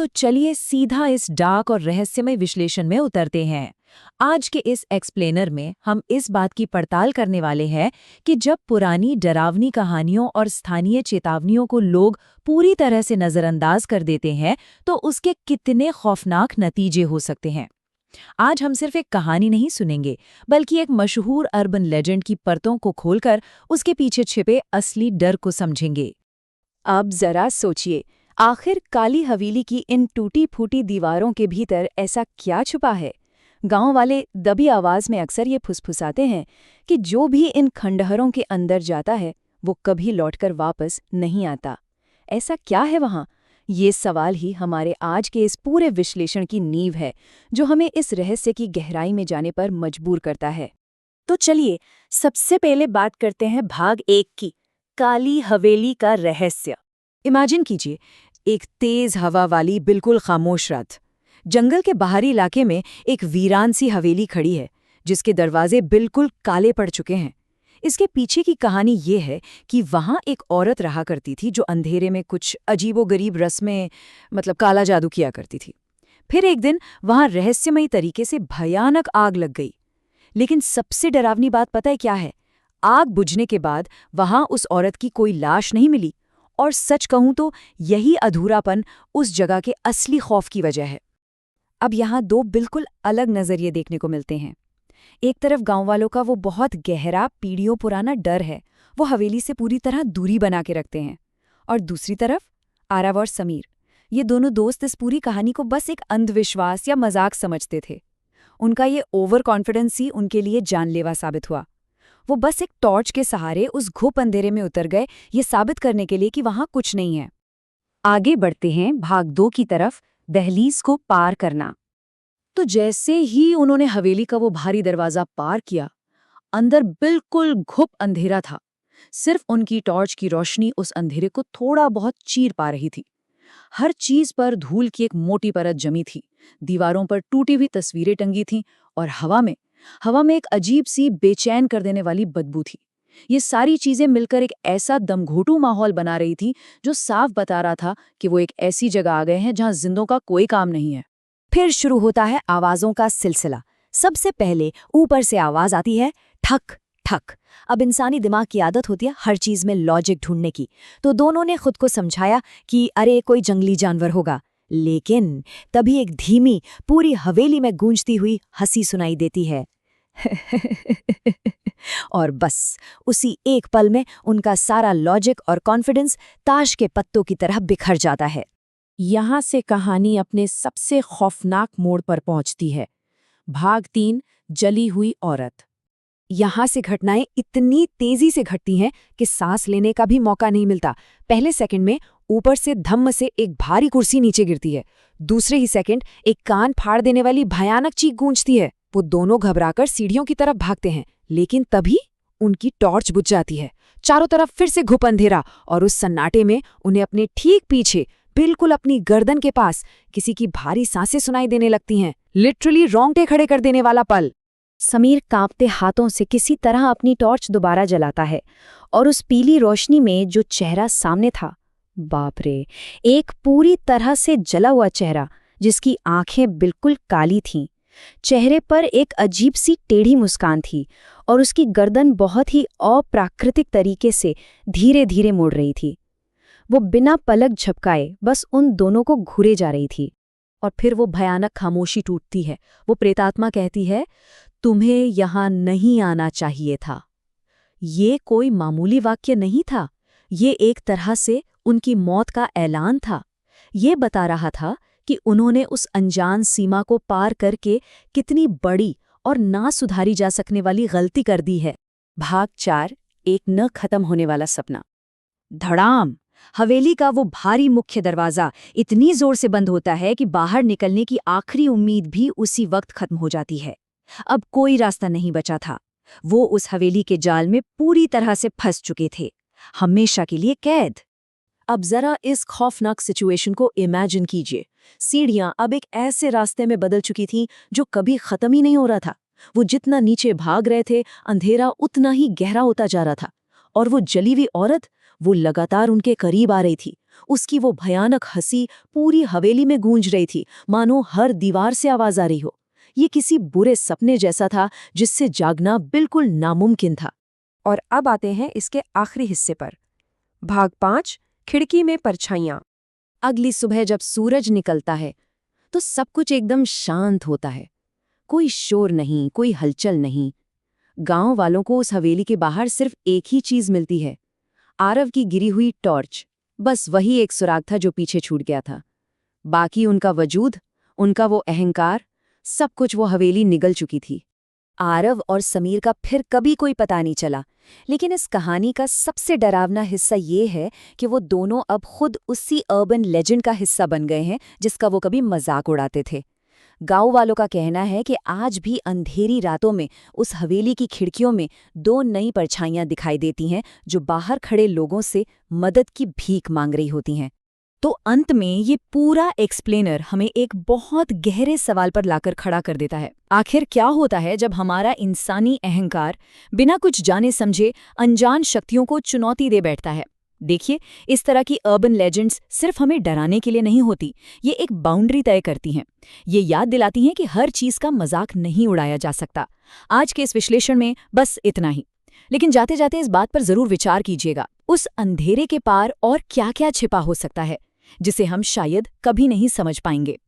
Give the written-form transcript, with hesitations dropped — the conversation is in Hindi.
तो चलिए सीधा इस डार्क और रहस्यमय विश्लेषण में उतरते हैं। आज के इस एक्सप्लेनर में हम इस बात की पड़ताल करने वाले हैं कि जब पुरानी डरावनी कहानियों और स्थानीय चेतावनियों को लोग पूरी तरह से नज़रअंदाज कर देते हैं तो उसके कितने खौफनाक नतीजे हो सकते हैं। आज हम सिर्फ एक कहानी नहीं सुनेंगे, बल्कि एक मशहूर अर्बन लेजेंड की परतों को खोलकर उसके पीछे छिपे असली डर को समझेंगे। अब जरा सोचिए, आखिर काली हवेली की इन टूटी-फूटी दीवारों के भीतर ऐसा क्या छुपा है? गांव वाले दबी आवाज में अक्सर ये फुसफुसाते हैं कि जो भी इन खंडहरों के अंदर जाता है वो कभी लौटकर वापस नहीं आता। ऐसा क्या है वहां? ये सवाल ही हमारे आज के इस पूरे विश्लेषण की नींव है, जो हमें इस रहस्य की गहराई में जाने पर मजबूर करता है। तो चलिए, सबसे पहले बात करते हैं भाग 1 की, काली हवेली का रहस्य। इमेजिन कीजिए, एक तेज हवा वाली बिल्कुल खामोश रात। जंगल के बाहरी इलाके में एक वीरान सी हवेली खड़ी है, जिसके दरवाजे बिल्कुल काले पड़ चुके हैं। इसके पीछे की कहानी ये है कि वहाँ एक औरत रहा करती थी जो अंधेरे में कुछ अजीबोगरीब रस्में काला जादू किया करती थी। फिर एक दिन वहाँ रहस्यमयी तरीके से भयानक आग लग गई। लेकिन सबसे डरावनी बात पता है क्या है? आग बुझने के बाद वहाँ उस औरत की कोई लाश नहीं मिली। और सच कहूं तो यही अधूरापन उस जगह के असली खौफ की वजह है। अब यहाँ दो बिल्कुल अलग नजरिए देखने को मिलते हैं। एक तरफ गांव वालों का वो बहुत गहरा पीढ़ियों पुराना डर है, वो हवेली से पूरी तरह दूरी बना के रखते हैं। और दूसरी तरफ आरव और समीर, ये दोनों दोस्त इस पूरी कहानी को बस एक अंधविश्वास या मजाक समझते थे। उनका ये ओवर कॉन्फिडेंस ही उनके लिए जानलेवा साबित हुआ। वो बस एक टॉर्च के सहारे उस घुप अंधेरे में उतर गए, ये साबित करने के लिए कि वहां कुछ नहीं है। आगे बढ़ते हैं भाग 2 की तरफ, दहलीज को पार करना। तो जैसे ही उन्होंने हवेली का वो भारी दरवाजा पार किया, अंदर बिल्कुल घुप अंधेरा था। सिर्फ उनकी टॉर्च की रोशनी उस अंधेरे को थोड़ा बहुत चीर पा रही थी। हर चीज पर धूल की एक मोटी परत जमी थी, दीवारों पर टूटी हुई तस्वीरें टंगी थीं और हवा में एक अजीब सी बेचैन कर देने वाली बदबू थी। ये सारी चीजें मिलकर एक ऐसा दमघोटू माहौल बना रही थी जो साफ बता रहा था कि वो एक ऐसी जगह आ गए हैं जहां जिंदों का कोई काम नहीं है। फिर शुरू होता है आवाजों का सिलसिला। सबसे पहले ऊपर से आवाज आती है, ठक ठक। अब इंसानी दिमाग की आदत होती है हर चीज में लॉजिक ढूंढने की, तो दोनों ने खुद को समझाया कि अरे कोई जंगली जानवर होगा। लेकिन तभी एक धीमी, पूरी हवेली में गूंजती हुई हंसी सुनाई देती है। और बस उसी एक पल में उनका सारा लॉजिक और कॉन्फिडेंस ताश के पत्तों की तरह बिखर जाता है। यहाँ से कहानी अपने सबसे खौफनाक मोड़ पर पहुंचती है। भाग 3, जली हुई औरत। यहाँ से घटनाएं इतनी तेजी से घटती हैं कि सांस लेने का भी मौका नहीं मिलता। पहले सेकंड में ऊपर से धम्म से एक भारी कुर्सी नीचे गिरती है। दूसरे ही सेकंड एक कान फाड़ देने वाली भयानक चीख गूंजती है। वो दोनों घबराकर सीढ़ियों की तरफ भागते हैं, लेकिन तभी उनकी टॉर्च बुझ जाती है। चारों तरफ फिर से घुप अंधेरा और उस सन्नाटे में उन्हें अपने ठीक पीछे, बिल्कुल अपनी गर्दन के पास, किसी की भारी सांसें सुनाई देने लगती हैं। लिटरली रोंगटे खड़े कर देने वाला पल। समीर कांपते हाथों से किसी तरह अपनी टॉर्च दोबारा जलाता है और उस पीली रोशनी में जो चेहरा सामने था, बाप रे, एक पूरी तरह से जला हुआ चेहरा जिसकी आंखें बिल्कुल काली थीं। चेहरे पर एक अजीब सी टेढ़ी मुस्कान थी और उसकी गर्दन बहुत ही अप्राकृतिक तरीके से धीरे धीरे मुड़ रही थी। वो बिना पलक झपकाए बस उन दोनों को घूरे जा रही थी। और फिर वो भयानक खामोशी टूटती है। वो प्रेतात्मा कहती है, तुम्हें यहां नहीं आना चाहिए था। ये कोई मामूली वाक्य नहीं था, ये एक तरह से उनकी मौत का ऐलान था। ये बता रहा था कि उन्होंने उस अनजान सीमा को पार करके कितनी बड़ी और ना सुधारी जा सकने वाली गलती कर दी है। भाग 4, एक न खत्म होने वाला सपना। धड़ाम! हवेली का वो भारी मुख्य दरवाजा इतनी जोर से बंद होता है कि बाहर निकलने की आखिरी उम्मीद भी उसी वक्त खत्म हो जाती है। अब कोई रास्ता नहीं बचा था। वो उस हवेली के जाल में पूरी तरह से फंस चुके थे, हमेशा के लिए कैद। अब जरा इस खौफनाक सिचुएशन को इमेजिन कीजिए। सीढ़ियां अब एक ऐसे रास्ते में बदल चुकी थीं जो कभी खत्म ही नहीं हो रहा था। वो जितना नीचे भाग रहे थे, अंधेरा उतना ही गहरा होता जा रहा था। और वो जली हुई औरत, वो लगातार उनके करीब आ रही थी। उसकी वो भयानक हंसी पूरी हवेली में गूंज रही थी, मानो हर दीवार से आवाज आ रही हो। ये किसी बुरे सपने जैसा था जिससे जागना बिल्कुल नामुमकिन था। और अब आते हैं इसके आखिरी हिस्से पर। भाग 5, खिड़की में परछाइयां। अगली सुबह जब सूरज निकलता है तो सब कुछ एकदम शांत होता है। कोई शोर नहीं, कोई हलचल नहीं। गांव वालों को उस हवेली के बाहर सिर्फ एक ही चीज मिलती है, आरव की गिरी हुई टॉर्च। बस वही एक सुराग था जो पीछे छूट गया था। बाकी उनका वजूद, उनका वो अहंकार, सब कुछ वो हवेली निगल चुकी थी। आरव और समीर का फिर कभी कोई पता नहीं चला, लेकिन इस कहानी का सबसे डरावना हिस्सा ये है कि वो दोनों अब खुद उसी अर्बन लेजेंड का हिस्सा बन गए हैं जिसका वो कभी मजाक उड़ाते थे। गांव वालों का कहना है कि आज भी अंधेरी रातों में उस हवेली की खिड़कियों में 2 नई परछाइयां दिखाई देती हैं जो बाहर खड़े लोगों से मदद की भीख मांग रही होती हैं। तो अंत में ये पूरा एक्सप्लेनर हमें एक बहुत गहरे सवाल पर लाकर खड़ा कर देता है। आखिर क्या होता है जब हमारा इंसानी अहंकार बिना कुछ जाने समझे अनजान शक्तियों को चुनौती दे बैठता है? देखिए, इस तरह की अर्बन लेजेंड्स सिर्फ हमें डराने के लिए नहीं होती, ये एक बाउंड्री तय करती हैं। ये याद दिलाती हैं कि हर चीज का मजाक नहीं उड़ाया जा सकता। आज के इस विश्लेषण में बस इतना ही, लेकिन जाते जाते इस बात पर जरूर विचार कीजिएगा, उस अंधेरे के पार और क्या क्या छिपा हो सकता है जिसे हम शायद कभी नहीं समझ पाएंगे।